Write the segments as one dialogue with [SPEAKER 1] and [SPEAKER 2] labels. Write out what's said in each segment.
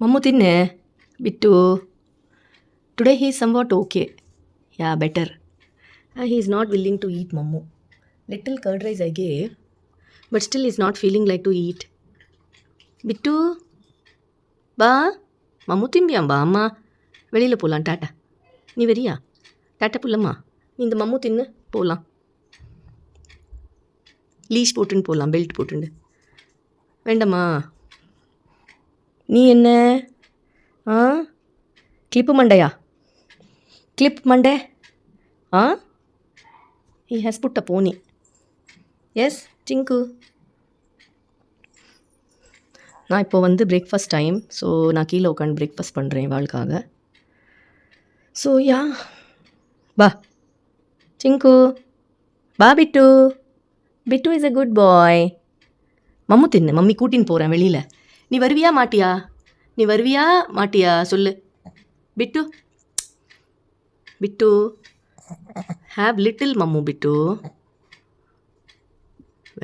[SPEAKER 1] Mammu tinne. Bittu. Today he is somewhat okay. Yeah, better. He is not willing to eat Mammu. Little curd rice I gave, but still he is not feeling like to eat. Bittu. பா மம்மு திம்பியாம்பா அம்மா வெளியில் போகலாம் tata நீ வரியா tata புள்ளம்மா நீ இந்த மம்மு தின்னு போகலாம் லீஷ் போட்டுன்னு போகலாம் பெல்ட் போட்டுன்னு வேண்டாம்மா நீ என்ன ஆ கிளிப்பு மண்டையா கிளிப் மண்டை ஆ he has put a pony எஸ் டிங்கு நான் இப்போ வந்து பிரேக்ஃபாஸ்ட் டைம் ஸோ நான் கீழே உட்காந்து பிரேக்ஃபாஸ்ட் பண்ணுறேன் வாழ்க்காக ஸோ யா பா சிங்கு பா பிட்டு பிட்டு இஸ் அ குட் பாய் மம்மு தின்னு மம்மி கூட்டின்னு போகிறேன் வெளியில் நீ வருவியா மாட்டியா நீ வருவியா மாட்டியா சொல்லு பிட்டு பிட்டு ஹேவ் லிட்டில் மம்மு பிட்டு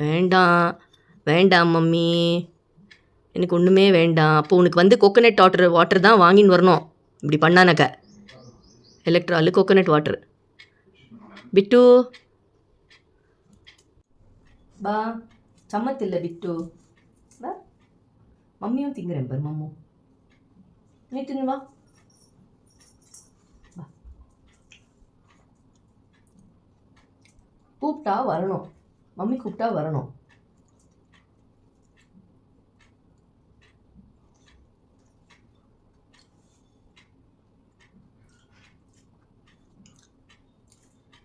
[SPEAKER 1] வேண்டாம் வேண்டாம் மம்மி எனக்கு ஒன்றுமே வேண்டாம் அப்போ உனக்கு வந்து கோகோனட் வாட்டர் தான் வாங்கின்னு வரணும் இப்படி பண்ணானக்க எலக்ட்ராலு கோகோனட் வாட்டர் பிட்டு பா சம்மத்தில்லை பிட்டு பா மம்மியும் திங்குறேன் பாரு மம்மு நீ தின்னு வா கூப்பிட்டா வரணும் மம்மி கூப்பிட்டா வரணும்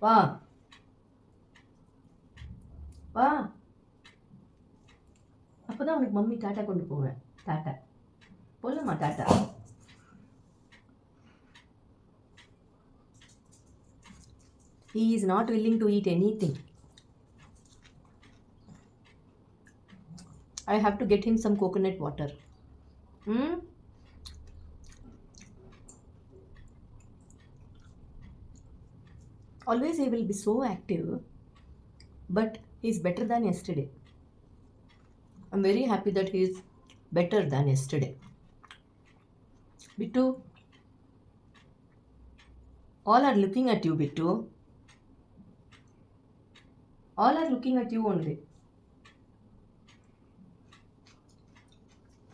[SPEAKER 1] வா வா அப்போ தான் உனக்கு மம்மி டாட்டா கொண்டு போவேன் டாட்டா போகலாமா tata he is not willing to eat anything. I have to get him some coconut water. Always he will be so active, but he is better than yesterday. I'm very happy that he is better than yesterday. Bittu, all are looking at you, Bittu. All are looking at you only.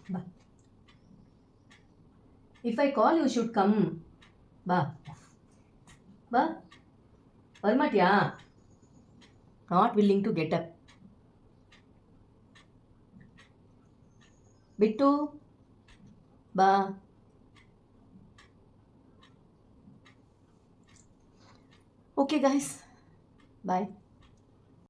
[SPEAKER 1] Ba. If I call, you should come. Ba. Ba. Varmatya. Not willing to get up. Bittu. Ba. Okay, guys. Bye.